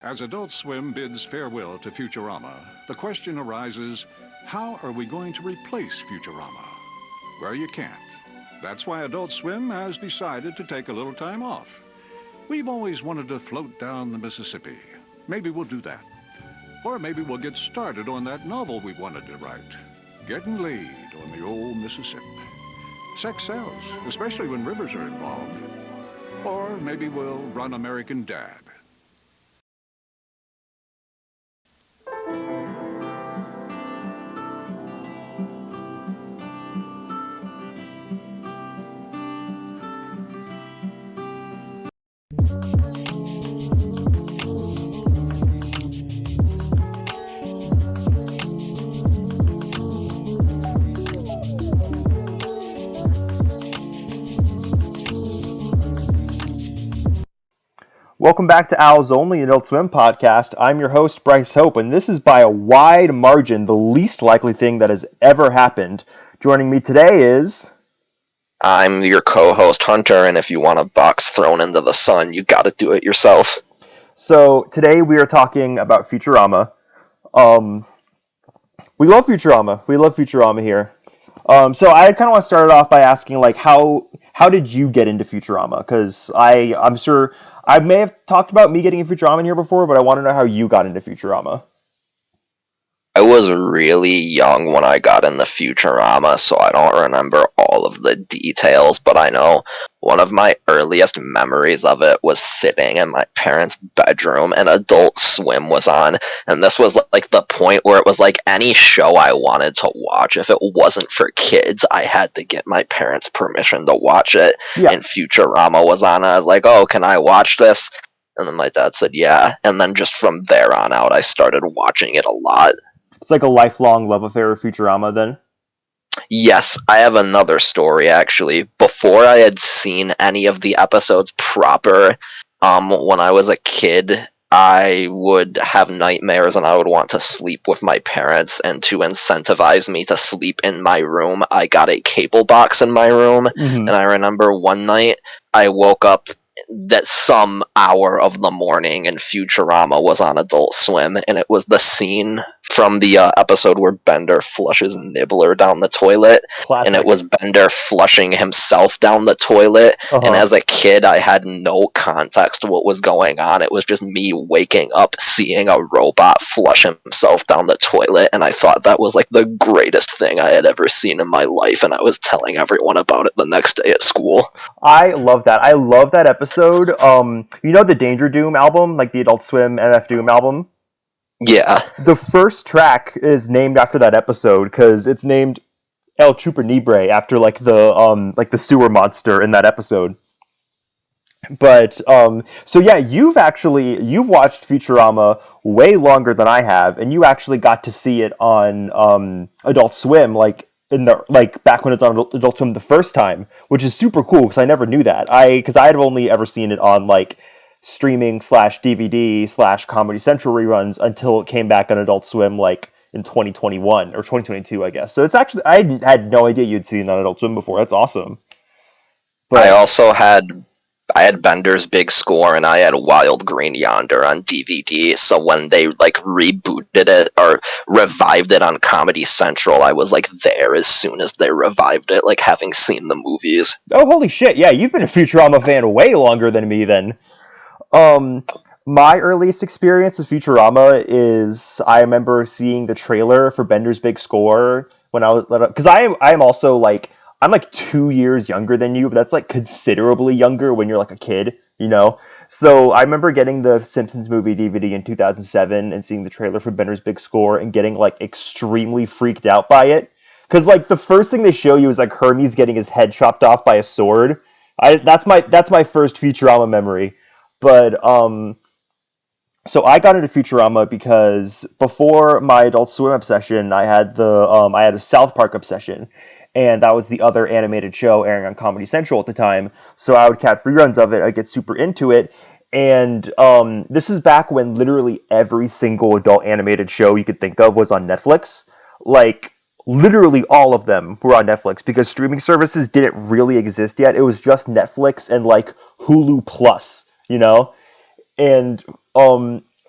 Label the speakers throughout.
Speaker 1: As Adult Swim bids farewell to Futurama, the question arises, how are we going to replace Futurama? Well, you can't. That's why Adult Swim has decided to take a little time off. We've always wanted to float down the Mississippi. Maybe we'll do that. Or maybe we'll get started on that novel we wanted to write. Getting laid on the old Mississippi. Sex sells, especially when rivers are involved. Or maybe we'll run American Dad.
Speaker 2: Welcome back to Owls Only, Adult Swim podcast. I'm your host, Bryce Hope, and this is by a wide margin the least likely thing that has ever happened. Joining me today is...
Speaker 3: I'm your co-host, Hunter, and if you want a box thrown into the sun, you gotta do it yourself.
Speaker 2: So, today we are talking about Futurama. We love Futurama. We love Futurama here. So I kind of want to start it off by asking, like, how did you get into Futurama? Because I'm sure I may have talked about me getting into Futurama in here before, but I want to know how you got into Futurama.
Speaker 3: I was really young when I got into Futurama, so I don't remember all of the details, but I know one of my earliest memories of it was sitting in my parents' bedroom and Adult Swim was on, and this was like the point where it was like any show I wanted to watch, if it wasn't for kids, I had to get my parents' permission to watch it, and Futurama was on, I was like, oh, can I watch this? And then my dad said, yeah, and then just from there on out, I started watching it a lot.
Speaker 2: It's like a lifelong love affair with Futurama, then?
Speaker 3: Yes, I have another story, actually. Before I had seen any of the episodes proper, when I was a kid, I would have nightmares and I would want to sleep with my parents, and to incentivize me to sleep in my room, I got a cable box in my room, and I remember one night, I woke up that some hour of the morning and Futurama was on Adult Swim, and it was the scene from the episode where Bender flushes Nibbler down the toilet.
Speaker 2: Classic.
Speaker 3: And it was Bender flushing himself down the toilet, and as a kid I had no context to what was going on. It was just me waking up seeing a robot flush himself down the toilet, and I thought that was like the greatest thing I had ever seen in my life, and I was telling everyone about it the next day at school.
Speaker 2: I love that. I love that episode. You know the Danger Doom album, like the Adult Swim MF Doom album?
Speaker 3: Yeah.
Speaker 2: The first track is named after that episode because it's named El Chupa after like the sewer monster in that episode. But so yeah, you've watched Futurama way longer than I have, and you actually got to see it on Adult Swim, like back when it's on Adult Swim the first time, which is super cool because I never knew that. Because I had only ever seen it on like streaming /DVD /Comedy Central reruns until it came back on Adult Swim like in 2021 or 2022, I guess. So it's actually, I had no idea you'd seen it on Adult Swim before. That's awesome.
Speaker 3: But I also had Bender's Big Score and I had Wild Green Yonder on DVD, so when they like rebooted it or revived it on Comedy Central, I was like there as soon as they revived it, like having seen the movies.
Speaker 2: Oh, holy shit, yeah, you've been a Futurama fan way longer than me then. My earliest experience with Futurama is I remember seeing the trailer for Bender's Big Score when I was, because I'm also like, I'm like 2 years younger than you, but that's like considerably younger when you're like a kid, you know? So I remember getting the Simpsons movie DVD in 2007 and seeing the trailer for Bender's Big Score and getting like extremely freaked out by it. Because like the first thing they show you is like Hermes getting his head chopped off by a sword. That's my first Futurama memory. But so I got into Futurama because before my Adult Swim obsession, I had a South Park obsession, and that was the other animated show airing on Comedy Central at the time. So I would catch reruns of it. I'd get super into it, and this is back when literally every single adult animated show you could think of was on Netflix. Like literally all of them were on Netflix because streaming services didn't really exist yet. It was just Netflix and like Hulu Plus, you know? And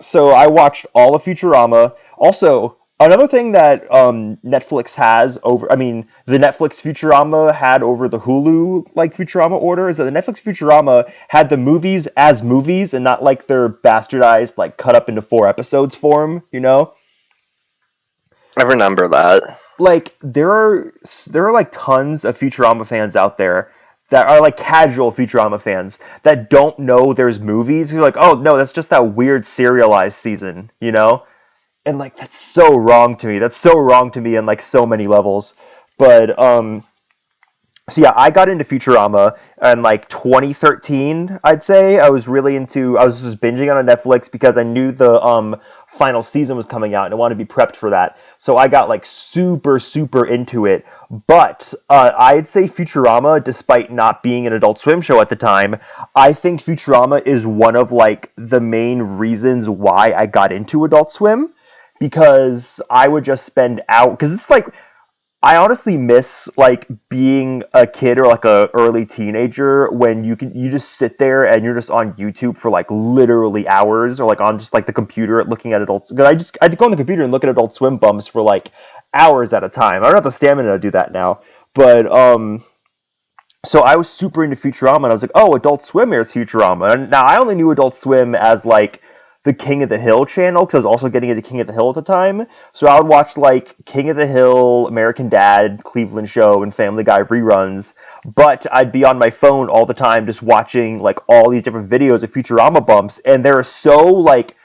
Speaker 2: So I watched all of Futurama. Also, another thing that Netflix has over, I mean, the Netflix Futurama had over the Hulu like Futurama order is that the Netflix Futurama had the movies as movies and not like their bastardized like cut up into 4 episodes form. You know,
Speaker 3: I remember that.
Speaker 2: like there are like tons of Futurama fans out there that are like casual Futurama fans that don't know there's movies. You're like, oh no, that's just that weird serialized season, you know? And like that's so wrong to me. That's so wrong to me on like so many levels. But so yeah, I got into Futurama in like 2013, I'd say. I was just binging on Netflix because I knew the final season was coming out and I wanted to be prepped for that. So I got like super, super into it. But I'd say Futurama, despite not being an Adult Swim show at the time, I think Futurama is one of like the main reasons why I got into Adult Swim because I would just spend out because it's like I honestly miss like being a kid or like a early teenager when you just sit there and you're just on YouTube for like literally hours or like on just like the computer looking at adults. Because I'd go on the computer and look at Adult Swim bumps for like hours at a time. I don't have the stamina to do that now, but so I was super into Futurama, and I was like, "Oh, Adult Swim airs Futurama." And now I only knew Adult Swim as like the King of the Hill channel because I was also getting into King of the Hill at the time. So I would watch like King of the Hill, American Dad, Cleveland Show, and Family Guy reruns. But I'd be on my phone all the time, just watching like all these different videos of Futurama bumps, and they're so like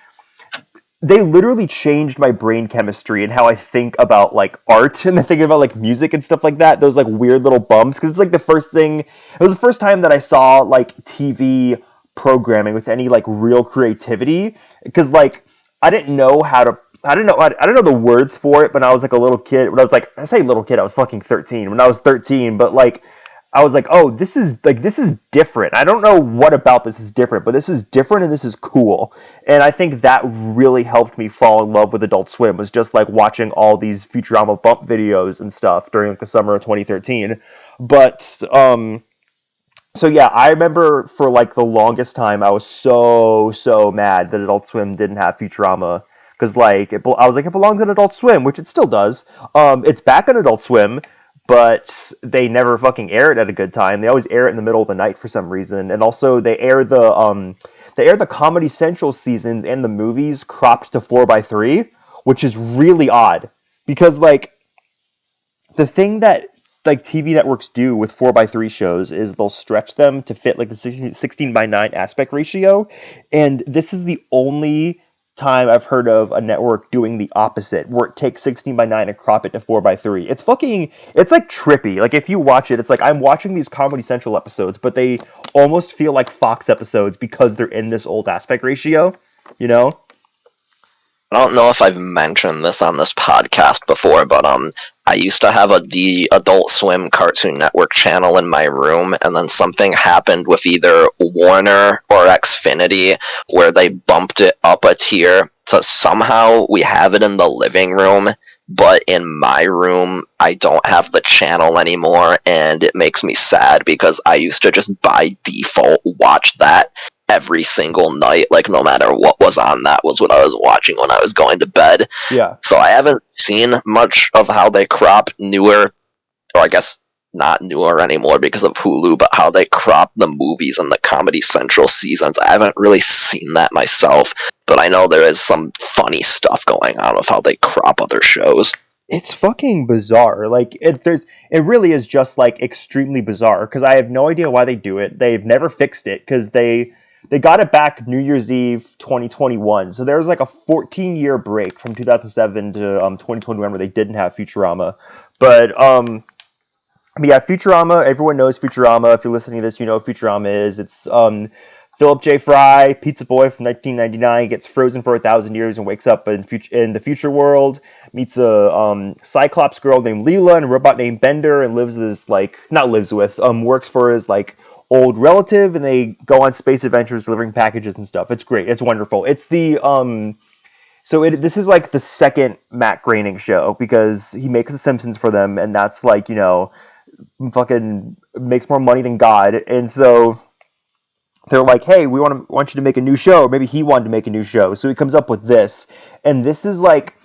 Speaker 2: they literally changed my brain chemistry and how I think about like art and thinking about like music and stuff like that. Those like weird little bumps because it's like the first thing. It was the first time that I saw like TV programming with any like real creativity because like I didn't know how to. I don't know the words for it. When I was like a little kid, when I was like I say little kid, I was fucking 13. When I was 13, but like I was like, oh, this is different. I don't know what about this is different, but this is different and this is cool. And I think that really helped me fall in love with Adult Swim was just like watching all these Futurama bump videos and stuff during like the summer of 2013. But so yeah, I remember for like the longest time I was so mad that Adult Swim didn't have Futurama because like I was like it belongs on Adult Swim, which it still does. It's back on Adult Swim, but they never fucking air it at a good time. They always air it in the middle of the night for some reason, and also they air the Comedy Central seasons and the movies cropped to 4:3, which is really odd because like the thing that like TV networks do with 4:3 shows is they'll stretch them to fit like the 16:9 aspect ratio, and this is the only time I've heard of a network doing the opposite, where it takes 16:9 and crop it to 4:3. It's like trippy. Like if you watch it, it's like I'm watching these Comedy Central episodes, but they almost feel like Fox episodes because they're in this old aspect ratio, you know?
Speaker 3: I don't know if I've mentioned this on this podcast before, but I used to have the Adult Swim Cartoon Network channel in my room, and then something happened with either Warner or Xfinity where they bumped it up a tier. So somehow we have it in the living room, but in my room I don't have the channel anymore, and it makes me sad because I used to just by default watch that every single night, like no matter what was on, that was what I was watching when I was going to bed.
Speaker 2: Yeah.
Speaker 3: So I haven't seen much of how they crop newer, or I guess not newer anymore because of Hulu, but how they crop the movies and the Comedy Central seasons. I haven't really seen that myself, but I know there is some funny stuff going on with how they crop other shows.
Speaker 2: It's fucking bizarre. Like it really is just like extremely bizarre because I have no idea why they do it. They've never fixed it because they got it back New Year's Eve 2021. So there was like a 14-year break from 2007 to 2021 where they didn't have Futurama. But yeah, Futurama, everyone knows Futurama. If you're listening to this, you know what Futurama is. It's Philip J. Fry, pizza boy from 1999, gets frozen for 1,000 years and wakes up in the future world, meets a Cyclops girl named Leela and a robot named Bender, and works for his like old relative, and they go on space adventures delivering packages and stuff. It's great. It's wonderful. It's the this is like the second Matt Groening show because he makes The Simpsons for them, and that's like, you know, fucking makes more money than God. And so they're like, hey, want you to make a new show. Or maybe he wanted to make a new show, so he comes up with this, and this is like,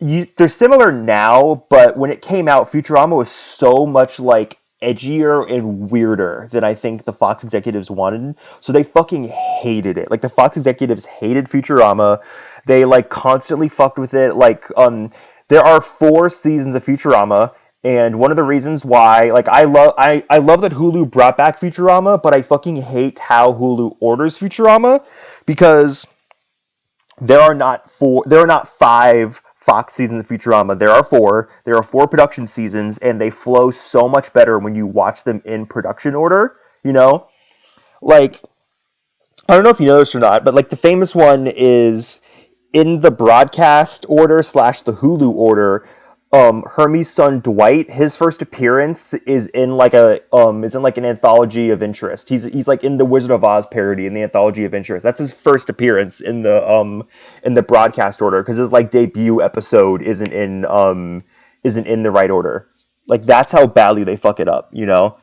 Speaker 2: they're similar now, but when it came out, Futurama was so much like edgier and weirder than I think the Fox executives wanted. So they fucking hated it. Like the Fox executives hated Futurama. They like constantly fucked with it. Like there are 4 seasons of Futurama, and one of the reasons why, like, I love that Hulu brought back Futurama, but I fucking hate how Hulu orders Futurama, because there are not 5 Fox seasons of Futurama. There are 4. There are 4 production seasons, and they flow so much better when you watch them in production order. You know, like, I don't know if you know this or not, but like the famous one is in the broadcast order slash the Hulu order. Hermes' son Dwight, his first appearance is in like an anthology of interest. He's like in the Wizard of Oz parody in the anthology of interest. That's his first appearance in the broadcast order, because his like debut episode isn't in the right order. Like, that's how badly they fuck it up, you know?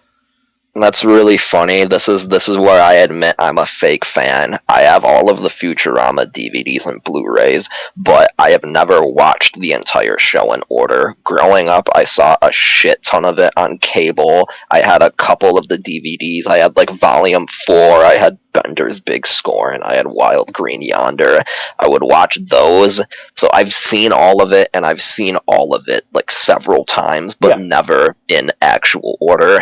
Speaker 3: That's really funny. This is where I admit I'm a fake fan. I have all of the Futurama DVDs and Blu-rays, but I have never watched the entire show in order. Growing up, I saw a shit ton of it on cable. I had a couple of the DVDs. I had like Volume 4, I had Bender's Big Score, and I had Wild Green Yonder. I would watch those. So I've seen all of it, and I've seen all of it like several times, but
Speaker 2: Yeah.
Speaker 3: never in actual order.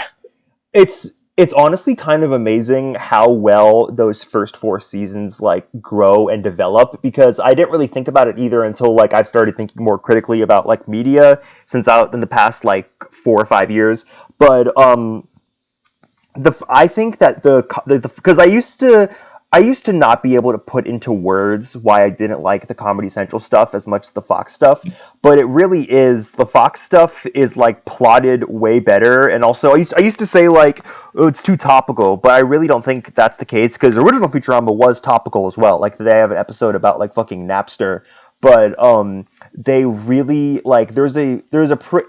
Speaker 2: It's honestly kind of amazing how well those first 4 seasons like grow and develop, because I didn't really think about it either until like I've started thinking more critically about like media since out in the past like 4 or 5 years. But I think that because I used to not be able to put into words why I didn't like the Comedy Central stuff as much as the Fox stuff, but it really is, the Fox stuff is like plotted way better. And also I used to say like, oh, it's too topical, but I really don't think that's the case, because original Futurama was topical as well. Like, they have an episode about like fucking Napster, but they really like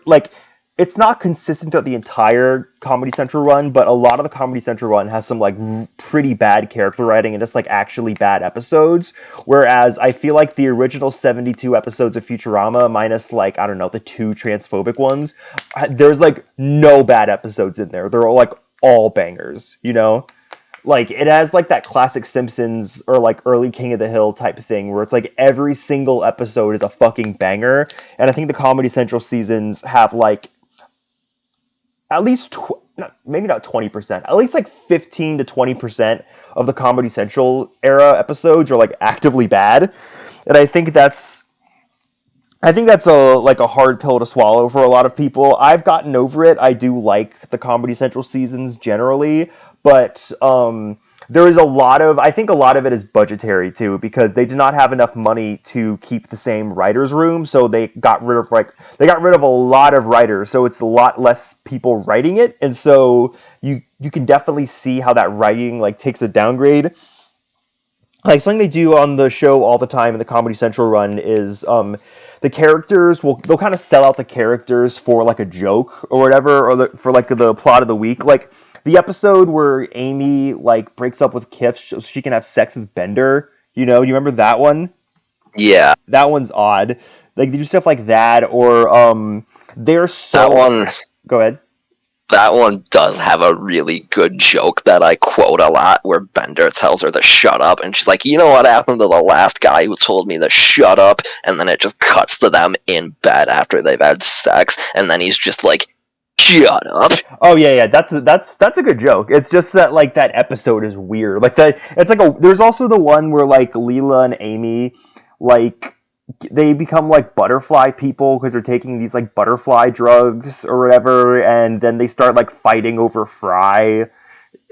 Speaker 2: like, it's not consistent throughout the entire Comedy Central run, but a lot of the Comedy Central run has some like pretty bad character writing and just like actually bad episodes. Whereas I feel like the original 72 episodes of Futurama, minus like, I don't know, the 2 transphobic ones, there's like no bad episodes in there. They're all bangers, you know? Like, it has like that classic Simpsons or like early King of the Hill type thing where it's like every single episode is a fucking banger. And I think the Comedy Central seasons have like at least maybe not 20%, at least like 15 to 20% of the Comedy Central era episodes are like actively bad. And I think that's a hard pill to swallow for a lot of people. I've gotten over it. I do like the Comedy Central seasons generally, but there is I think a lot of it is budgetary too, because they did not have enough money to keep the same writers' room, so they got rid of a lot of writers, so it's a lot less people writing it, and so you can definitely see how that writing like takes a downgrade. Like, something they do on the show all the time in the Comedy Central run is the characters they'll kind of sell out the characters for like a joke or whatever, or for like the plot of the week. Like the episode where Amy like breaks up with Kip so she can have sex with Bender. You know, you remember that one?
Speaker 3: Yeah,
Speaker 2: That one's odd. Like, they do stuff like that, or they're so.
Speaker 3: that one.
Speaker 2: Go ahead.
Speaker 3: That one does have a really good joke that I quote a lot, where Bender tells her to shut up, and she's like, you know what happened to the last guy who told me to shut up? And then it just cuts to them in bed after they've had sex, and then he's just like, shut up.
Speaker 2: Oh yeah, that's a good joke. It's just that like that episode is weird. Like that, it's like there's also the one where like Leela and Amy, like, they become like butterfly people because they're taking these like butterfly drugs or whatever, and then they start like fighting over Fry,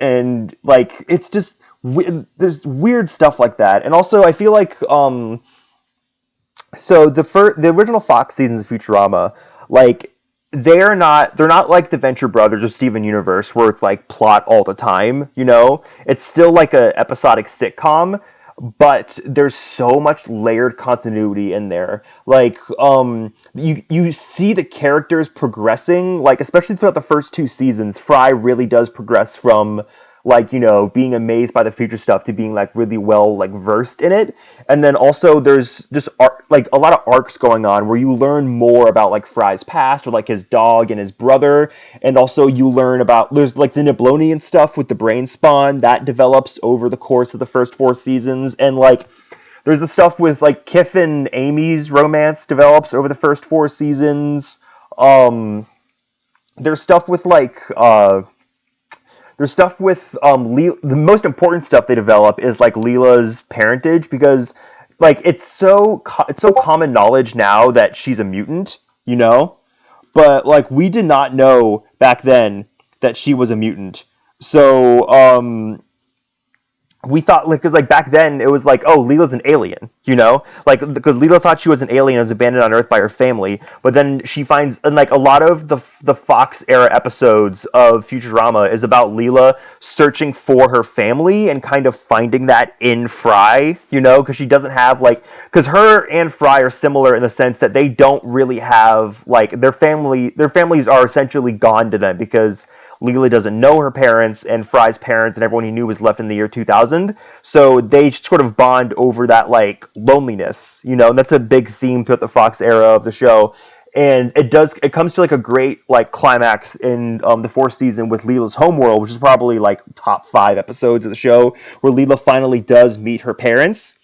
Speaker 2: and like it's just there's weird stuff like that. And also I feel like so the original Fox seasons of Futurama, like, they're not like the Venture Brothers or Steven Universe where it's like plot all the time, you know? It's still like a episodic sitcom, but there's so much layered continuity in there. Like, you see the characters progressing, like, especially throughout the first 2 seasons. Fry really does progress from like, being amazed by the future stuff to being like really well like versed in it. And then also there's just like a lot of arcs going on where you learn more about like Fry's past, or like his dog and his brother. And also you learn about, there's like the Niblonian stuff with the brain spawn that develops over the course of the first 4 seasons. And like there's the stuff with like Kif and Amy's romance develops over the first 4 seasons. There's stuff with like there's stuff with the most important stuff they develop is like Leela's parentage, because like it's so common knowledge now that she's a mutant, but like we did not know back then that she was a mutant. So we thought, like, because like back then it was like, oh, Leela's an alien, like because Leela thought she was an alien and was abandoned on Earth by her family, but then she finds, and like a lot of the Fox era episodes of Futurama is about Leela searching for her family and kind of finding that in Fry, because she doesn't have because her and Fry are similar in the sense that they don't really have like their families are essentially gone to them, because Leela doesn't know her parents, and Fry's parents and everyone he knew was left in the year 2000. So they sort of bond over that like loneliness, and that's a big theme throughout the Fox era of the show. And it comes to like a great like climax in the 4th season with Leela's homeworld, which is probably like top 5 episodes of the show, where Leela finally does meet her parents.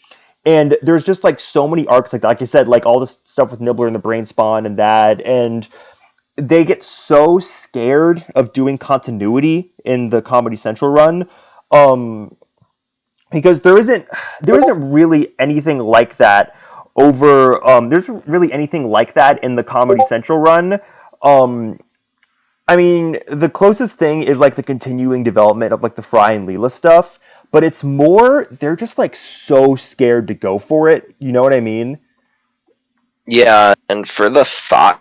Speaker 2: And there's just like so many arcs like I said, like all this stuff with Nibbler and the brain spawn and that, and they get so scared of doing continuity in the Comedy Central run, because there isn't really anything like that there's really anything like that in the Comedy Central run. I mean, the closest thing is like the continuing development of like the Fry and Leela stuff, but it's more they're just like so scared to go for it. You know what I mean?
Speaker 3: Yeah, and for the Fox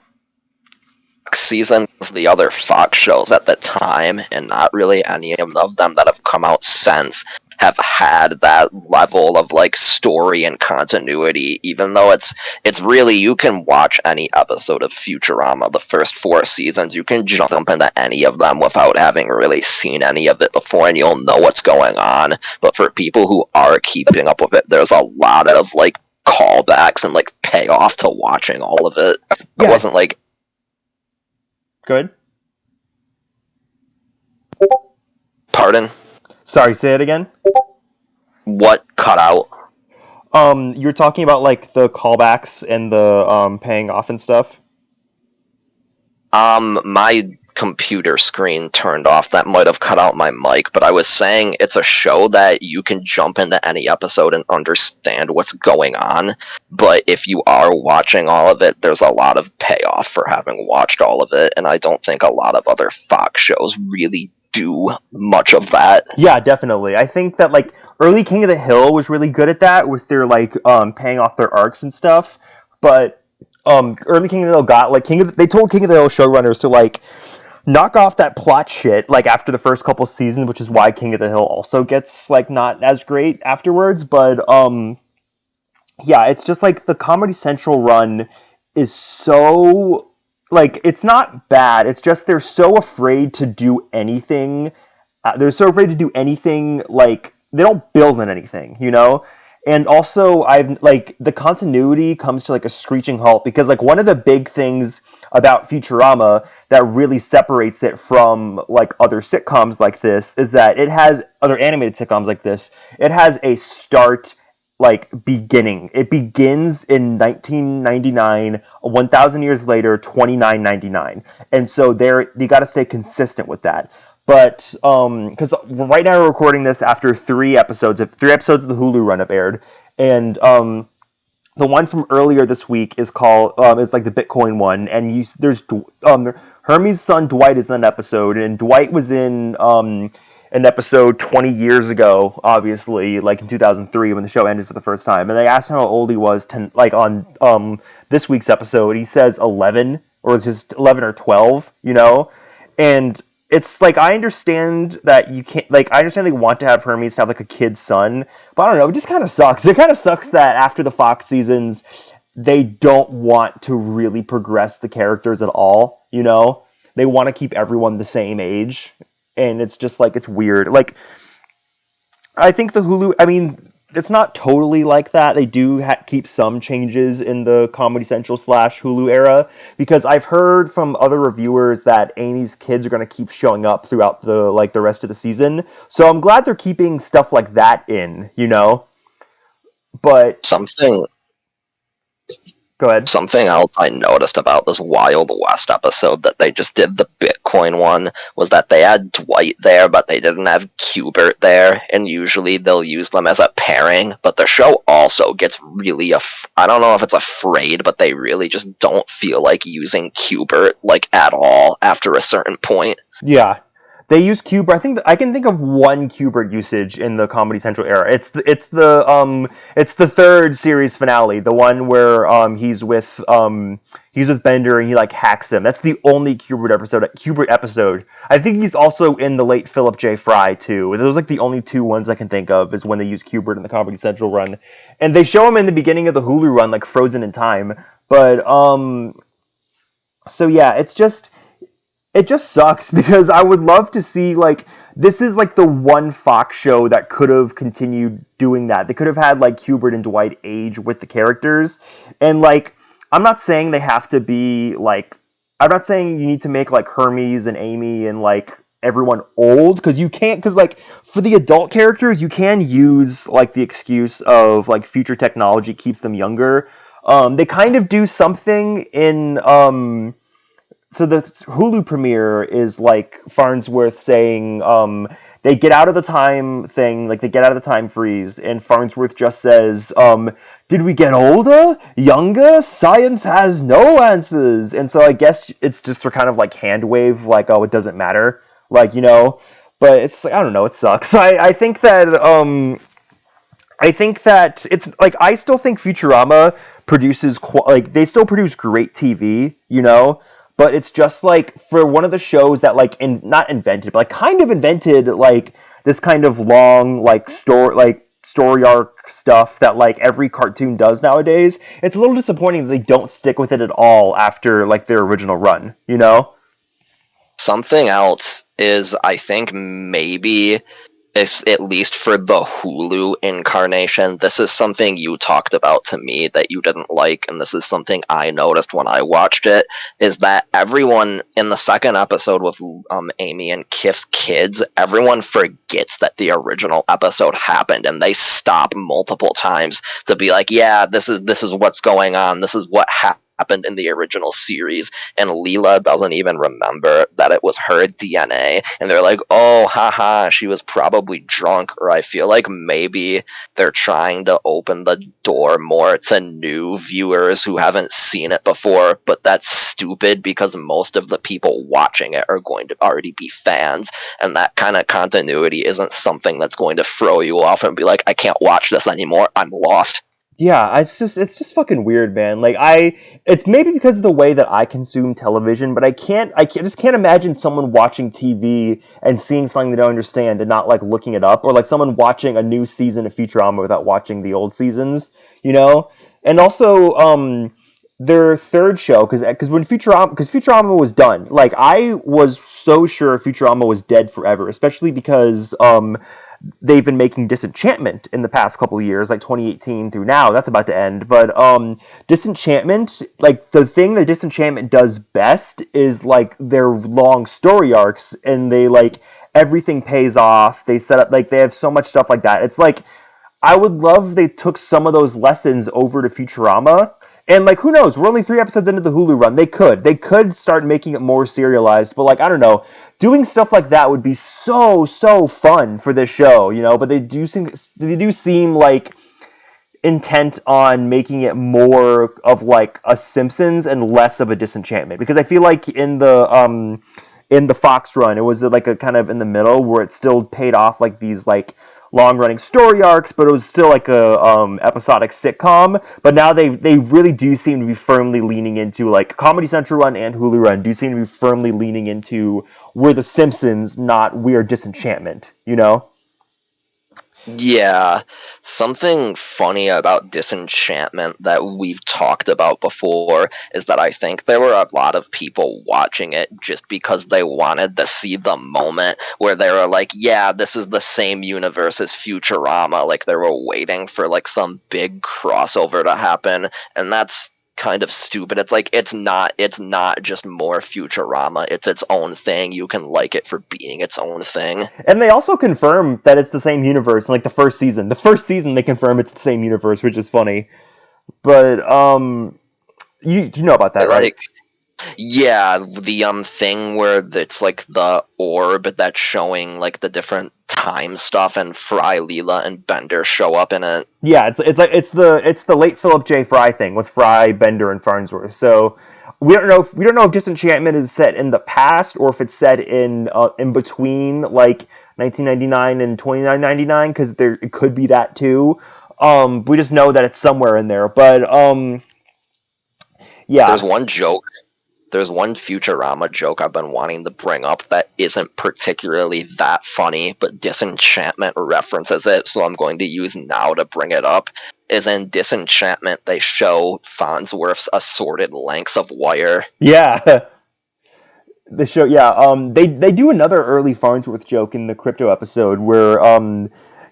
Speaker 3: seasons, the other Fox shows at the time, and not really any of them that have come out since, have had that level of like story and continuity. Even though it's really, you can watch any episode of Futurama, the first 4 seasons, you can jump into any of them without having really seen any of it before, and you'll know what's going on. But for people who are keeping up with it, there's a lot of like callbacks and like payoff to watching all of it. It wasn't like
Speaker 2: good.
Speaker 3: Pardon?
Speaker 2: Sorry, say it again.
Speaker 3: What cut out?
Speaker 2: You're talking about like the callbacks and the paying off and stuff.
Speaker 3: My computer screen turned off. That might have cut out my mic, but I was saying it's a show that you can jump into any episode and understand what's going on, but if you are watching all of it, there's a lot of payoff for having watched all of it, and I don't think a lot of other Fox shows really do much of that.
Speaker 2: Yeah, definitely. I think that like early King of the Hill was really good at that with their like paying off their arcs and stuff, but early King of the Hill got like they told King of the Hill showrunners to like knock off that plot shit like after the first couple seasons, which is why King of the Hill also gets like not as great afterwards. But yeah, it's just like the Comedy Central run is so like, it's not bad, it's just they're so afraid to do anything. They're so afraid to do anything, like they don't build on anything, And also, I've like the continuity comes to like a screeching halt, because like one of the big things about Futurama that really separates it from like other sitcoms like this is that it has other animated sitcoms like this. It has a start like beginning. It begins in 1999, 1,000 years later, 2999, and so you got to stay consistent with that. But because right now we're recording this after 3 episodes of the Hulu run have aired, and the one from earlier this week is called is like the Bitcoin one, and there's Hermes' son Dwight is in that episode, and Dwight was in an episode 20 years ago, obviously, like in 2003 when the show ended for the first time, and they asked him how old he was like on this week's episode. He says 11, or it's just 11 or 12, and it's like, I understand that you can't, like, I understand they want to have Hermes have like a kid's son, but I don't know, it just kind of sucks. It kind of sucks that after the Fox seasons, they don't want to really progress the characters at all, They want to keep everyone the same age, and it's just like, it's weird. Like, I think the Hulu. I mean, it's not totally like that. They do keep some changes in the Comedy Central / Hulu era because I've heard from other reviewers that Amy's kids are going to keep showing up throughout the rest of the season. So I'm glad they're keeping stuff like that in. But
Speaker 3: Something
Speaker 2: go ahead.
Speaker 3: Something else I noticed about this Wild West episode that they just did, the Bitcoin one, was that they had Dwight there, but they didn't have Qbert there, and usually they'll use them as a pairing, but the show also gets really, I don't know if it's afraid, but they really just don't feel like using Qbert, like, at all after a certain point.
Speaker 2: Yeah. They use Qbert. I think I can think of one Qbert usage in the Comedy Central era. It's the third series finale, the one where he's with Bender and he like hacks him. That's the only Qbert episode. I think he's also in the late Philip J. Fry too. Those are like the only two ones I can think of is when they use Qbert in the Comedy Central run, and they show him in the beginning of the Hulu run like frozen in time. But so yeah, it just sucks because I would love to see, like, this is like the one Fox show that could have continued doing that. They could have had like Hubert and Dwight age with the characters. And like, I'm not saying they have to be like, I'm not saying you need to make like Hermes and Amy and like everyone old, because you can't, because like for the adult characters, you can use like the excuse of like future technology keeps them younger. They kind of do something in, so the Hulu premiere is like Farnsworth saying they get out of the time thing, like they get out of the time freeze, and Farnsworth just says, did we get older? Younger? Science has no answers. And so I guess it's just for kind of like hand wave, like, oh, it doesn't matter. Like, but it's, I don't know, it sucks. I think that it's like, I still think Futurama produces like they still produce great TV, but it's just like for one of the shows that like not invented, but like kind of invented like this kind of long story arc stuff that like every cartoon does nowadays. It's a little disappointing that they don't stick with it at all after like their original run,
Speaker 3: Something else is, I think maybe, if, at least for the Hulu incarnation, this is something you talked about to me that you didn't like, and this is something I noticed when I watched it, is that everyone in the second episode with Amy and Kif's kids, everyone forgets that the original episode happened, and they stop multiple times to be like, yeah, this is what's going on, this is what happened in the original series, and Leela doesn't even remember that it was her DNA, and they're like, oh, haha, she was probably drunk, or I feel like maybe they're trying to open the door more to new viewers who haven't seen it before, but that's stupid because most of the people watching it are going to already be fans, and that kind of continuity isn't something that's going to throw you off and be like, I can't watch this anymore, I'm lost.
Speaker 2: Yeah, it's just fucking weird, man. Like it's maybe because of the way that I consume television, but I just can't imagine someone watching TV and seeing something they don't understand and not like looking it up, or like someone watching a new season of Futurama without watching the old seasons, And also, their third show, because Futurama was done, like I was so sure Futurama was dead forever, especially because they've been making Disenchantment in the past couple of years, like 2018 through now. That's about to end. But Disenchantment, like the thing that Disenchantment does best is like their long story arcs, and they like everything pays off. They set up like they have so much stuff like that. It's like I would love if they took some of those lessons over to Futurama. And like, who knows? We're only 3 episodes into the Hulu run. They could start making it more serialized. But like, I don't know, doing stuff like that would be so fun for this show, But they do seem like intent on making it more of like a Simpsons and less of a Disenchantment. Because I feel like in the Fox run, it was like a kind of in the middle where it still paid off like these like long-running story arcs, but it was still like a episodic sitcom. But now they really do seem to be firmly leaning into, like, Comedy Central run and Hulu run do seem to be firmly leaning into we're the Simpsons, not we're Disenchantment,
Speaker 3: Yeah, something funny about Disenchantment that we've talked about before is that I think there were a lot of people watching it just because they wanted to see the moment where they were like, yeah, this is the same universe as Futurama. Like, they were waiting for, like, some big crossover to happen, and that's kind of stupid. It's like it's not just more Futurama. It's its own thing. You can like it for being its own thing.
Speaker 2: And they also confirm that it's the same universe in like the first season. The first season they confirm it's the same universe, which is funny. But you know about that, right?
Speaker 3: Like, yeah, the thing where it's like the orb that's showing like the different time stuff, and Fry, Leela, and Bender show up in it.
Speaker 2: Yeah, it's the late Philip J. Fry thing with Fry, Bender, and Farnsworth. So we don't know if Disenchantment is set in the past or if it's set in between like 1999 and 2999 because there it could be that too. We just know that it's somewhere in there. But
Speaker 3: There's
Speaker 2: yeah,
Speaker 3: one joke. There's one Futurama joke I've been wanting to bring up that isn't particularly that funny, but Disenchantment references it, so I'm going to use now to bring it up. Is in Disenchantment, they show Farnsworth's assorted lengths of wire.
Speaker 2: yeah. The show, yeah. They do another early Farnsworth joke in the crypto episode where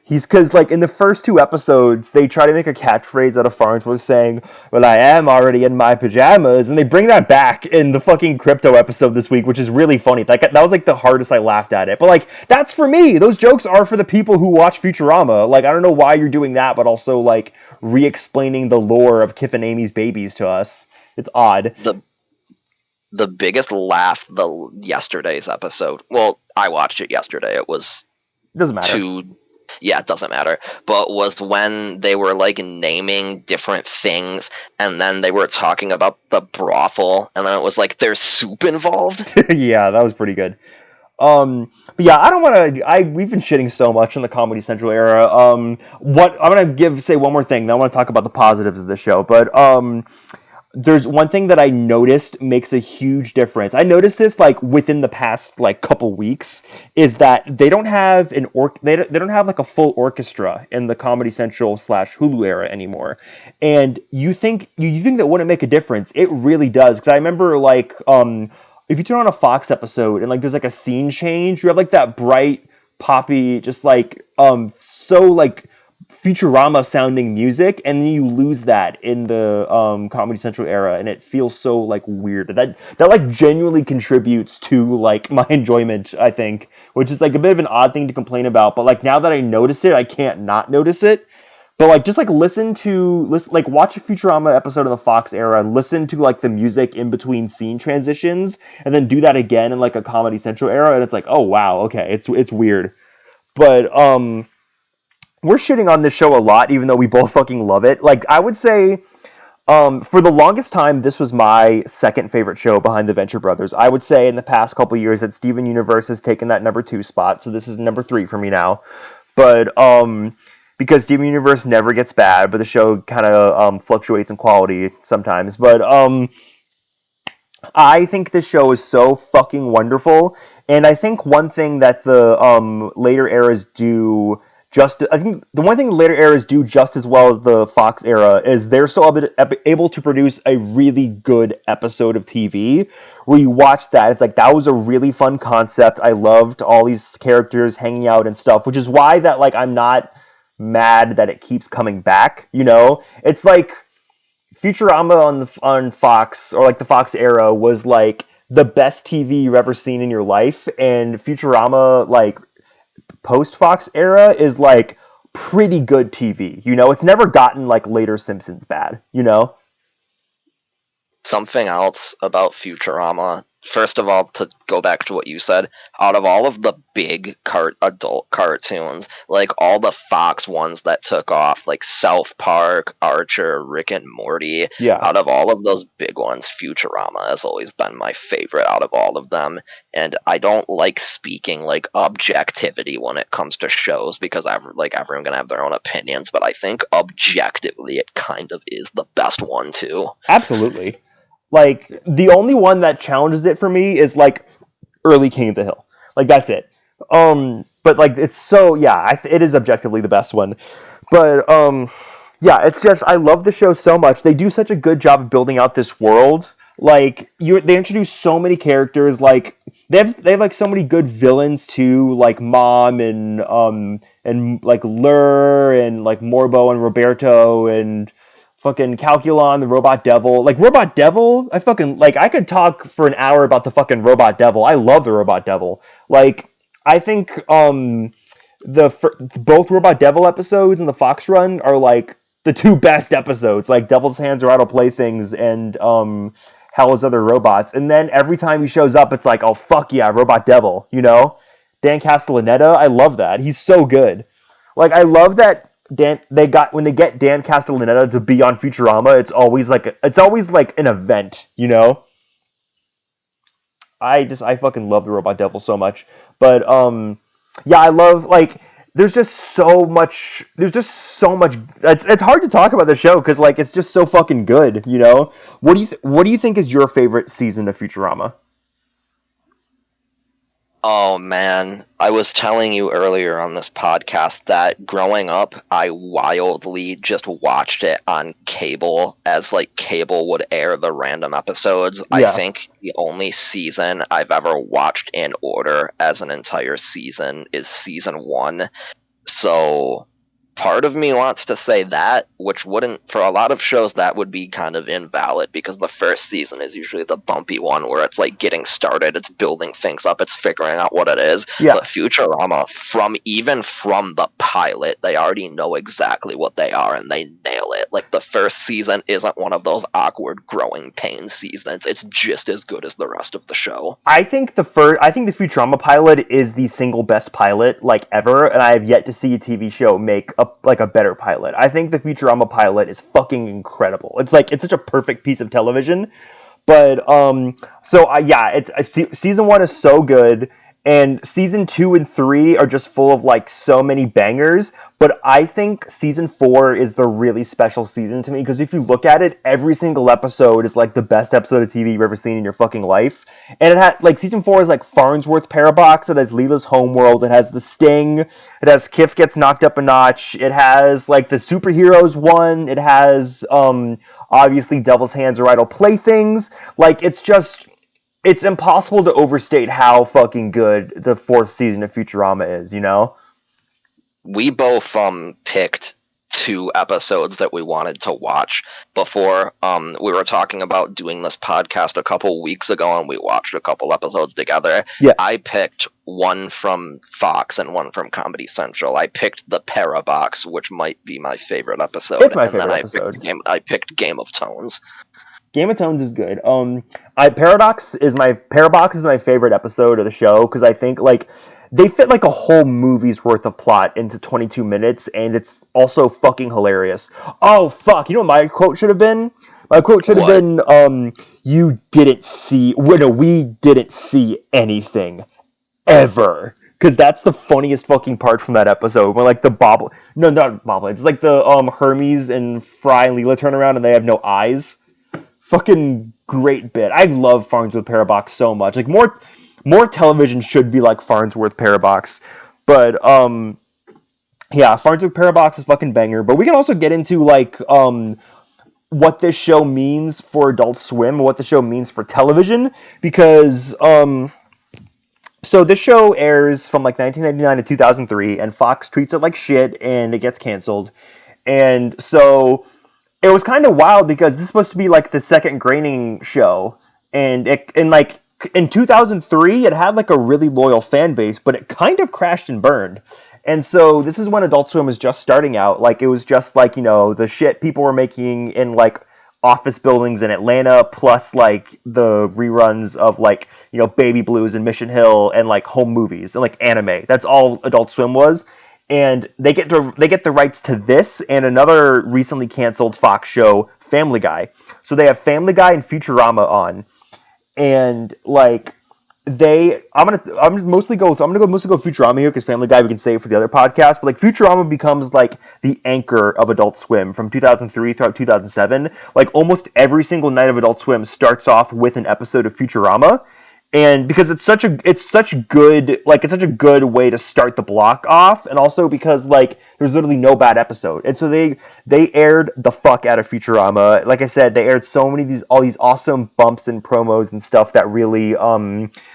Speaker 2: he's because like in the first two episodes they try to make a catchphrase out of Farnsworth saying, "Well, I am already in my pajamas," and they bring that back in the fucking crypto episode this week, which is really funny. Like that was like the hardest I laughed at it, but like that's for me. Those jokes are for the people who watch Futurama. Like I don't know why you're doing that, but also like re-explaining the lore of Kip and Amy's babies to us. It's odd.
Speaker 3: The the biggest laugh the yesterday's episode. Well, I watched it yesterday. It was
Speaker 2: It doesn't matter.
Speaker 3: too. Yeah, it doesn't matter. But was when they were like naming different things, and then they were talking about the brothel, and then it was like there's soup involved.
Speaker 2: Yeah, that was pretty good. But yeah, I don't want to. We've been shitting so much in the Comedy Central era. What I'm gonna say one more thing. Then I want to talk about the positives of the show. But there's one thing that I noticed makes a huge difference. I noticed this like within the past like couple weeks is that they don't have they don't have like a full orchestra in the Comedy Central slash Hulu era anymore. And you think that wouldn't make a difference? It really does because I remember like if you turn on a Fox episode and like there's like a scene change, you have like that bright poppy just like so like Futurama sounding music, and then you lose that in the Comedy Central era, and it feels so like weird. That like genuinely contributes to like my enjoyment, I think, which is like a bit of an odd thing to complain about. But like now that I notice it, I can't not notice it. But like just like listen like watch a Futurama episode of the Fox era and listen to like the music in between scene transitions, and then do that again in like a Comedy Central era, and it's like, oh wow, okay, it's weird. But we're shitting on this show a lot, even though we both fucking love it. Like, I would say, for the longest time, this was my second favorite show behind the Venture Brothers. I would say in the past couple years that Steven Universe has taken that number 2 spot, so this is number 3 for me now. But, because Steven Universe never gets bad, but the show kind of fluctuates in quality sometimes. But, I think this show is so fucking wonderful, and I think one thing that the later eras do I think the one thing the later eras do just as well as the Fox era is they're still able to produce a really good episode of TV where you watch that, it's like that was a really fun concept. I loved all these characters hanging out and stuff, which is why that like I'm not mad that it keeps coming back. You know, it's like Futurama on Fox or like the Fox era was like the best TV you've ever seen in your life, and Futurama like post Fox era is like pretty good TV. You know, it's never gotten like later Simpsons bad. You know.
Speaker 3: Something else about Futurama. First of all, to go back to what you said, out of all of the big adult cartoons, like all the Fox ones that took off, like South Park, Archer, Rick and Morty,
Speaker 2: Yeah.
Speaker 3: out of all of those big ones, Futurama has always been my favorite out of all of them. And I don't like speaking like objectivity when it comes to shows because everyone gonna have their own opinions, but I think objectively it kind of is the best one too.
Speaker 2: Absolutely. Like the only one that challenges it for me is like early King of the Hill. Like that's it. But like it's so yeah, it is objectively the best one. But yeah, it's just I love the show so much. They do such a good job of building out this world. Like they introduce so many characters. Like they have like so many good villains too, like Mom and like Lur and like Morbo and Roberto and fucking Calculon, the Robot Devil. Like Robot Devil, I fucking like I could talk for an hour about the fucking Robot Devil. I love the Robot Devil. Like I think both Robot Devil episodes and the Fox Run are like the two best episodes, like Devil's Hands or Idle Playthings and Hell's Other Robots. And then every time he shows up, it's like, oh fuck yeah, Robot Devil, you know? Dan Castellaneta, I love that. He's so good. Like I love that when they get Dan Castellaneta to be on Futurama, it's always like an event, you know? I fucking love the Robot Devil so much. But yeah, I love like there's just so much it's hard to talk about the show cuz like it's just so fucking good, you know? What do you think is your favorite season of Futurama?
Speaker 3: Oh man, I was telling you earlier on this podcast that growing up, I wildly just watched it on cable as like cable would air the random episodes. I
Speaker 2: Yeah.
Speaker 3: think the only season I've ever watched in order as an entire season is season 1. So part of me wants to say that, which wouldn't, for a lot of shows, that would be kind of invalid because the first season is usually the bumpy one where it's like getting started, it's building things up, it's figuring out what it is.
Speaker 2: Yeah.
Speaker 3: But Futurama, from the pilot, they already know exactly what they are and they nail it. Like the first season isn't one of those awkward growing pain seasons. It's just as good as the rest of the show.
Speaker 2: I think the Futurama pilot is the single best pilot like ever, and I have yet to see a TV show make a better pilot. I think the Futurama pilot is fucking incredible. It's such a perfect piece of television. But yeah, season 1 is so good, and season 2 and 3 are just full of like so many bangers. But I think season 4 is the really special season to me because if you look at it, every single episode is like the best episode of TV you've ever seen in your fucking life. And it had like season 4 is like Farnsworth Paradox. It has Leela's Homeworld. It has The Sting. It has Kif Gets Knocked Up a Notch. It has like the superheroes one. It has obviously Devil's Hands or Idle Playthings. Like it's impossible to overstate how fucking good the 4th season of Futurama is, you know?
Speaker 3: We both picked 2 episodes that we wanted to watch before. We were talking about doing this podcast a couple weeks ago and we watched a couple episodes together.
Speaker 2: Yeah.
Speaker 3: I picked one from Fox and one from Comedy Central. I picked the Parabox, which might be my favorite episode.
Speaker 2: It's my favorite episode.
Speaker 3: I picked Game of Tones.
Speaker 2: Game of Tones is good. Parabox is my favorite episode of the show because I think like they fit like a whole movie's worth of plot into 22 minutes, and it's also fucking hilarious. Oh fuck! You know what my quote should have been? My quote should have been, "We didn't see anything ever." Because that's the funniest fucking part from that episode. When like not Bobbleheads. It's like the Hermes and Fry and Leela turn around and they have no eyes. Fucking great bit. I love Farnsworth Parabox so much. Like more television should be like Farnsworth Parabox. But yeah, Farnsworth Parabox is fucking banger. But we can also get into like what this show means for Adult Swim, what the show means for television, because so this show airs from like 1999 to 2003, and Fox treats it like shit, and it gets canceled. And so it was kind of wild because this is supposed to be like the second Graining show, and like in 2003 it had like a really loyal fan base, but it kind of crashed and burned. And so this is when Adult Swim was just starting out. Like it was just like, you know, the shit people were making in like office buildings in Atlanta, plus like the reruns of like, you know, Baby Blues and Mission Hill and like home movies and like anime. That's all Adult Swim was. And they get the rights to this and another recently canceled Fox show, Family Guy. So they have Family Guy and Futurama on, and like I'm gonna mostly go Futurama here because Family Guy we can save for the other podcast. But like Futurama becomes like the anchor of Adult Swim from 2003 throughout 2007. Like almost every single night of Adult Swim starts off with an episode of Futurama. and because it's such a good way to start the block off, and also because like there's literally no bad episode, and so they aired the fuck out of Futurama. Like I said, they aired so many of these awesome bumps and promos and stuff that really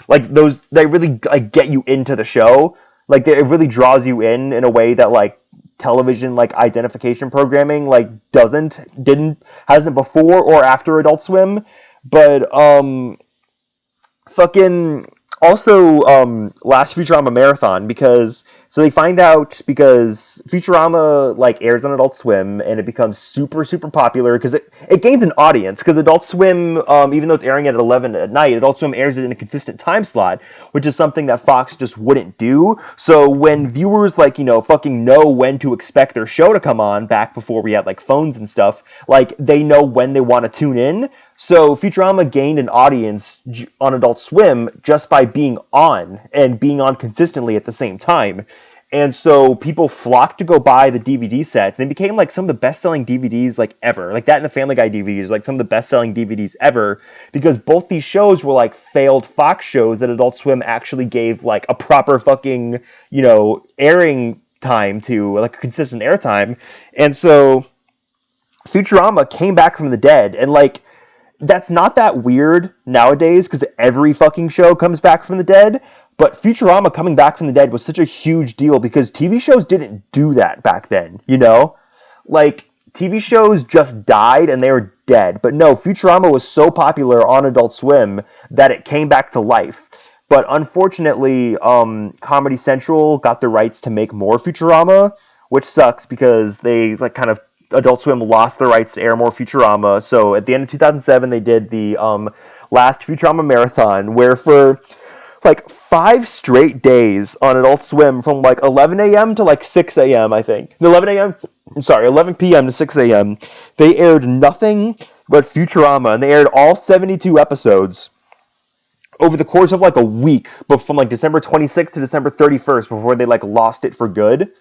Speaker 2: like those they really like get you into the show. Like it really draws you in a way that like television like identification programming like hasn't before or after Adult Swim. But fucking also last Futurama marathon, because so they find out because Futurama like airs on Adult Swim and it becomes super super popular because it gains an audience because Adult Swim, even though it's airing at 11 at night, Adult Swim airs it in a consistent time slot, which is something that Fox just wouldn't do. So when viewers like fucking know when to expect their show to come on, back before we had like phones and stuff, like they know when they want to tune in. So Futurama gained an audience on Adult Swim just by being on and being on consistently at the same time. And so people flocked to go buy the DVD sets, and it became like some of the best-selling DVDs like ever. Like that and the Family Guy DVDs, like some of the best-selling DVDs ever, because both these shows were like failed Fox shows that Adult Swim actually gave like a proper fucking, airing time to, like a consistent airtime. And so Futurama came back from the dead, and like that's not that weird nowadays because every fucking show comes back from the dead. But Futurama coming back from the dead was such a huge deal because TV shows didn't do that back then, Like, TV shows just died and they were dead. But no, Futurama was so popular on Adult Swim that it came back to life. But unfortunately, Comedy Central got the rights to make more Futurama, which sucks because they like kind of Adult Swim lost the rights to air more Futurama. So at the end of 2007, they did the last Futurama marathon, where for like 5 straight days on Adult Swim from like 11 a.m. to like 6 a.m. I think. 11 p.m. to 6 a.m. They aired nothing but Futurama, and they aired all 72 episodes over the course of like a week, but from like December 26th to December 31st before they like lost it for good.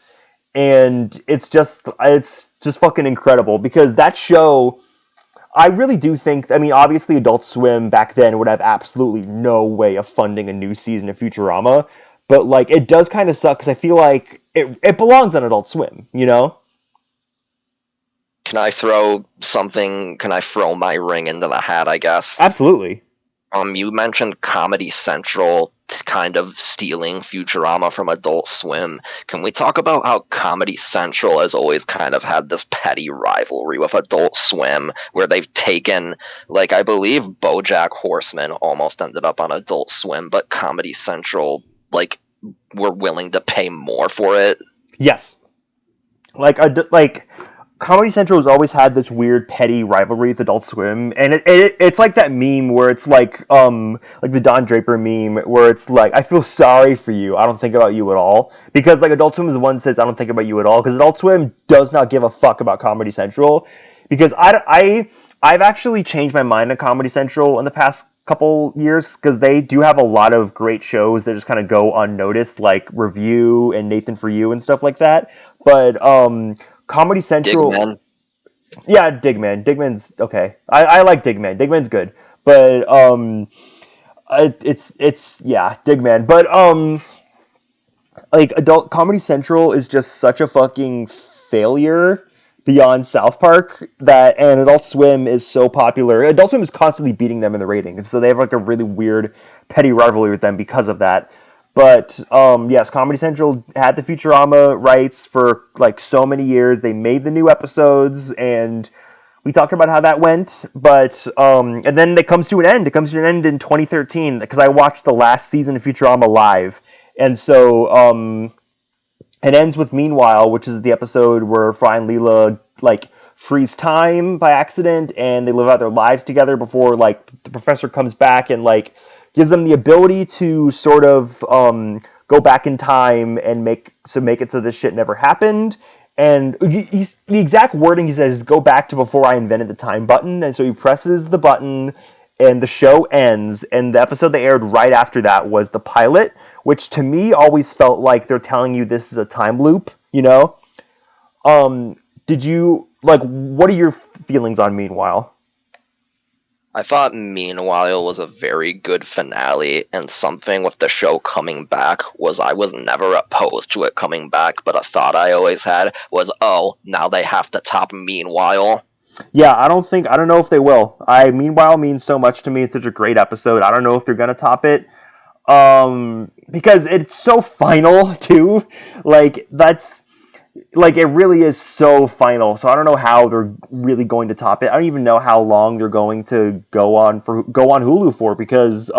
Speaker 2: And it's just fucking incredible because that show, I really do think, I mean, obviously Adult Swim back then would have absolutely no way of funding a new season of Futurama, but like it does kind of suck because I feel like it belongs on Adult Swim,
Speaker 3: Can I throw my ring into the hat, I guess?
Speaker 2: Absolutely.
Speaker 3: You mentioned Comedy Central kind of stealing Futurama from Adult Swim. Can we talk about how Comedy Central has always kind of had this petty rivalry with Adult Swim, where they've taken, like, I believe BoJack Horseman almost ended up on Adult Swim, but Comedy Central, like, were willing to pay more for it?
Speaker 2: Yes. Like Comedy Central has always had this weird petty rivalry with Adult Swim, and it's like that meme where it's like the Don Draper meme where it's like, I feel sorry for you, I don't think about you at all, because like Adult Swim is the one that says I don't think about you at all, because Adult Swim does not give a fuck about Comedy Central, because I've actually changed my mind on Comedy Central in the past couple years, because they do have a lot of great shows that just kind of go unnoticed, like Review and Nathan For You and stuff like that, but Comedy Central.
Speaker 3: Digman.
Speaker 2: Yeah, Digman. Digman's okay. I like Digman. Digman's good, but it's yeah, Digman. But like Adult Comedy Central is just such a fucking failure beyond South Park and Adult Swim is so popular. Adult Swim is constantly beating them in the ratings, so they have like a really weird petty rivalry with them because of that. But yes, Comedy Central had the Futurama rights for like so many years. They made the new episodes, and we talked about how that went. But and then it comes to an end. It comes to an end in 2013 because I watched the last season of Futurama live, and so it ends with Meanwhile, which is the episode where Fry and Leela like freeze time by accident, and they live out their lives together before like the professor comes back and like gives them the ability to sort of go back in time and make it so this shit never happened. And the exact wording he says is, "Go back to before I invented the time button." And so he presses the button, and the show ends. And the episode they aired right after that was the pilot, which to me always felt like they're telling you this is a time loop. Did you like? What are your feelings on Meanwhile?
Speaker 3: I thought Meanwhile was a very good finale, and something with the show coming back was I was never opposed to it coming back, but a thought I always had was, oh, now they have to top Meanwhile.
Speaker 2: Yeah, I don't know if they will. Meanwhile means so much to me. It's such a great episode. I don't know if they're gonna top it. Because it's so final too. Like that's like it really is so final. So I don't know how they're really going to top it. I don't even know how long they're going to go on Hulu for, because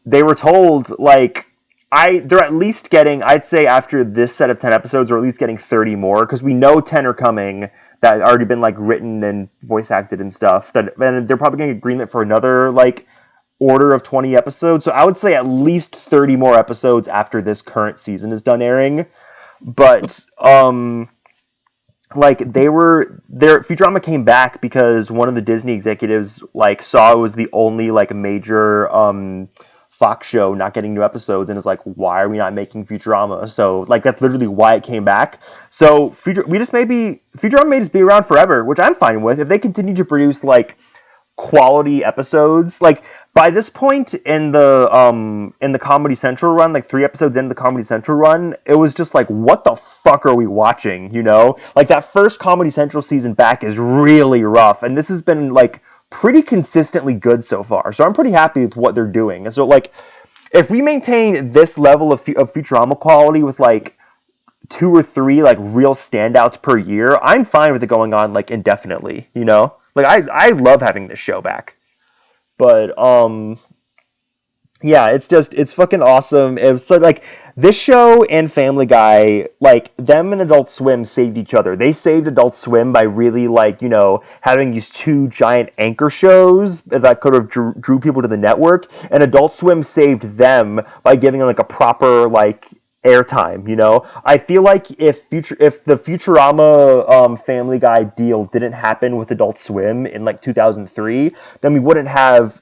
Speaker 2: they were told like they're at least getting, I'd say after this set of 10 episodes, or at least getting 30 more, because we know 10 are coming that already been like written and voice acted and stuff, that and they're probably getting agreement for another like order of 20 episodes. So I would say at least 30 more episodes after this current season is done airing. But like Futurama came back because one of the Disney executives like saw it was the only like major Fox show not getting new episodes, and is like, why are we not making Futurama? So like that's literally why it came back. So Futurama may just be around forever, which I'm fine with if they continue to produce like quality episodes. Like by this point in the Comedy Central run, like 3 episodes into the Comedy Central run, it was just like, what the fuck are we watching? You know, like that first Comedy Central season back is really rough, and this has been like pretty consistently good so far. So I'm pretty happy with what they're doing. And so like, if we maintain this level of Futurama quality with like 2 or 3 like real standouts per year, I'm fine with it going on like indefinitely. You know, like I love having this show back. But yeah, it's fucking awesome. It was so, like this show and Family Guy, like them and Adult Swim saved each other. They saved Adult Swim by really like, you know, having these 2 giant anchor shows that could have drew people to the network, and Adult Swim saved them by giving them like a proper like airtime. You know, I feel like if the Futurama Family Guy deal didn't happen with Adult Swim in like 2003, then we wouldn't have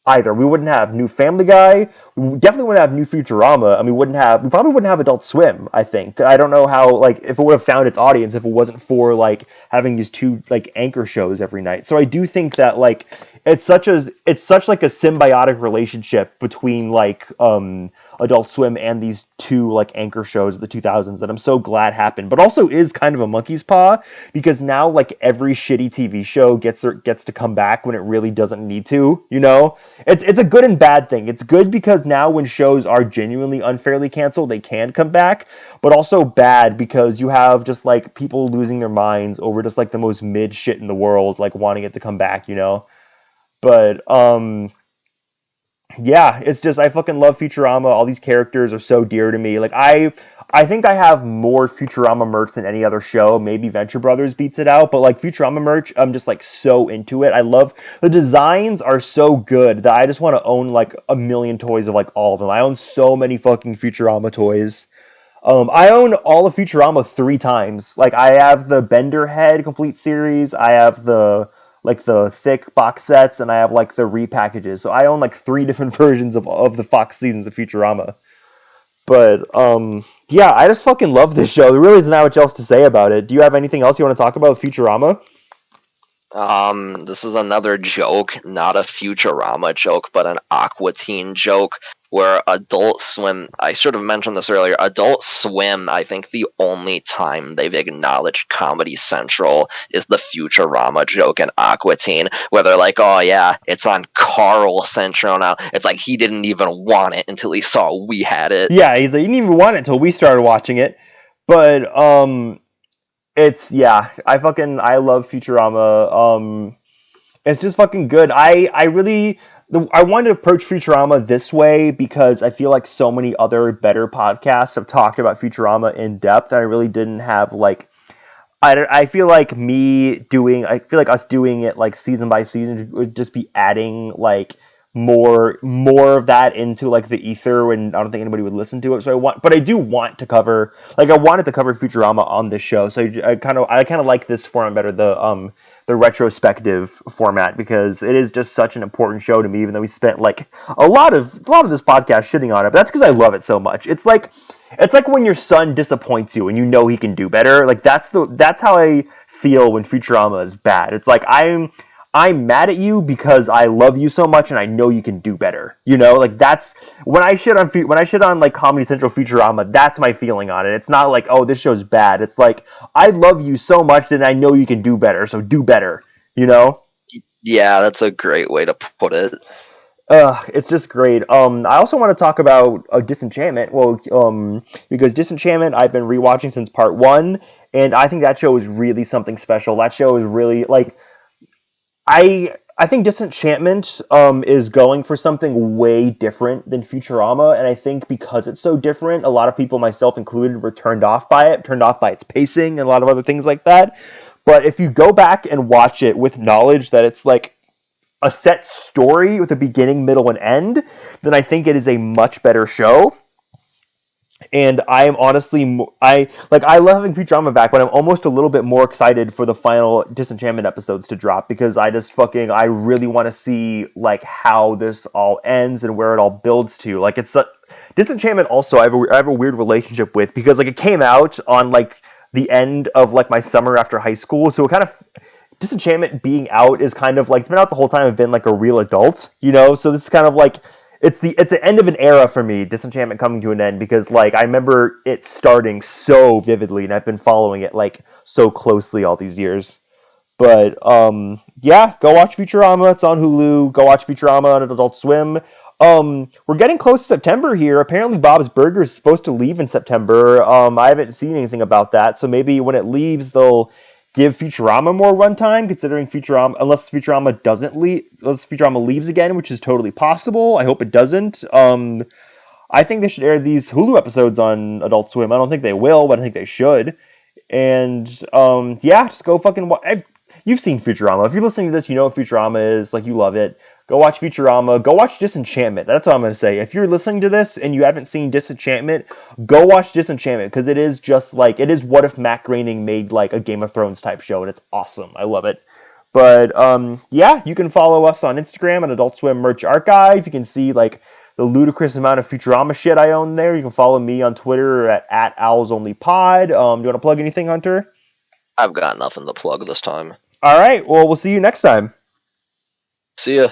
Speaker 2: either. We wouldn't have new Family Guy. We definitely wouldn't have new Futurama, and we probably wouldn't have Adult Swim. I think. I don't know how like if it would have found its audience if it wasn't for like having these 2 like anchor shows every night. So I do think that like it's such like a symbiotic relationship between like Adult Swim and these 2 like anchor shows of the 2000s that I'm so glad happened, but also is kind of a monkey's paw, because now like every shitty TV show gets to come back when it really doesn't need to. You know, it's a good and bad thing. It's good because now when shows are genuinely unfairly canceled, they can come back, but also bad because you have just like people losing their minds over just like the most mid shit in the world, like wanting it to come back. You know, but yeah, it's just I fucking love Futurama. All these characters are so dear to me. Like I think I have more Futurama merch than any other show. Maybe Venture Brothers beats it out, but like Futurama merch, I'm just like so into it. I love the designs are so good that I just want to own like a million toys of like all of them. I own so many fucking Futurama toys. I own all of Futurama 3 times. Like I have the Bender Head complete series. I have the thick box sets, and I have like the repackages. So I own like 3 different versions of the Fox seasons of Futurama. But yeah, I just fucking love this show. There really isn't that much else to say about it. Do you have anything else you want to talk about with Futurama?
Speaker 3: This is another joke, not a Futurama joke, but an Aqua Teen joke, where Adult Swim, I should have mentioned this earlier, Adult Swim, I think the only time they've acknowledged Comedy Central is the Futurama joke in Aqua Teen, where they're like, oh yeah, it's on Carl Central now. It's like he didn't even want it until he saw we had it.
Speaker 2: Yeah, he's like, you didn't even want it until we started watching it. But it's I love Futurama. It's just fucking good. I wanted to approach Futurama this way because I feel like so many other better podcasts have talked about Futurama in depth, and I really didn't have like I feel like us doing it like season by season would just be adding like more of that into like the ether, and I don't think anybody would listen to it. So I do want to cover, like I wanted to cover Futurama on this show. So I kind of like this format better, the retrospective format, because it is just such an important show to me, even though we spent like a lot of this podcast shitting on it. But that's because I love it so much. It's like when your son disappoints you and you know he can do better. Like that's how I feel when Futurama is bad. It's like I'm mad at you because I love you so much and I know you can do better. You know, like that's when I shit on like Comedy Central Futurama, that's my feeling on it. It's not like, oh, this show's bad. It's like I love you so much and I know you can do better, so do better, you know?
Speaker 3: Yeah, that's a great way to put it.
Speaker 2: It's just great. I also want to talk about Disenchantment. Well, because Disenchantment I've been rewatching since part one, and I think that show is really something special. That show is really like I think Disenchantment is going for something way different than Futurama, and I think because it's so different, a lot of people, myself included, were turned off by it, turned off by its pacing and a lot of other things like that. But if you go back and watch it with knowledge that it's like a set story with a beginning, middle, and end, then I think it is a much better show. And I am honestly, I love having Futurama back, but I'm almost a little bit more excited for the final Disenchantment episodes to drop because I really want to see like how this all ends and where it all builds to. Like Disenchantment also I have a weird relationship with because like it came out on like the end of like my summer after high school, so it kind of Disenchantment being out is kind of like it's been out the whole time. I've been like a real adult, you know. So this is kind of like it's the end of an era for me. Disenchantment coming to an end because like I remember it starting so vividly, and I've been following it like so closely all these years. But yeah, go watch Futurama. It's on Hulu. Go watch Futurama on Adult Swim. We're getting close to September here. Apparently, Bob's Burgers is supposed to leave in September. I haven't seen anything about that, so maybe when it leaves, they'll give Futurama more runtime. Considering Futurama, unless Futurama leaves again, which is totally possible. I hope it doesn't. I think they should air these Hulu episodes on Adult Swim. I don't think they will, but I think they should. And yeah, just go fucking watch. You've seen Futurama. If you're listening to this, you know what Futurama is. Like, you love it. Go watch Futurama. Go watch Disenchantment. That's all I'm going to say. If you're listening to this and you haven't seen Disenchantment, go watch Disenchantment because it is just like, it is what if Matt Groening made like a Game of Thrones type show, and it's awesome. I love it. But yeah, you can follow us on Instagram at Adult Swim Merch Archive. You can see like the ludicrous amount of Futurama shit I own there. You can follow me on Twitter at OwlsOnlyPod. Do you want to plug anything, Hunter?
Speaker 3: I've got nothing to plug this time.
Speaker 2: All right. Well, we'll see you next time.
Speaker 3: See ya.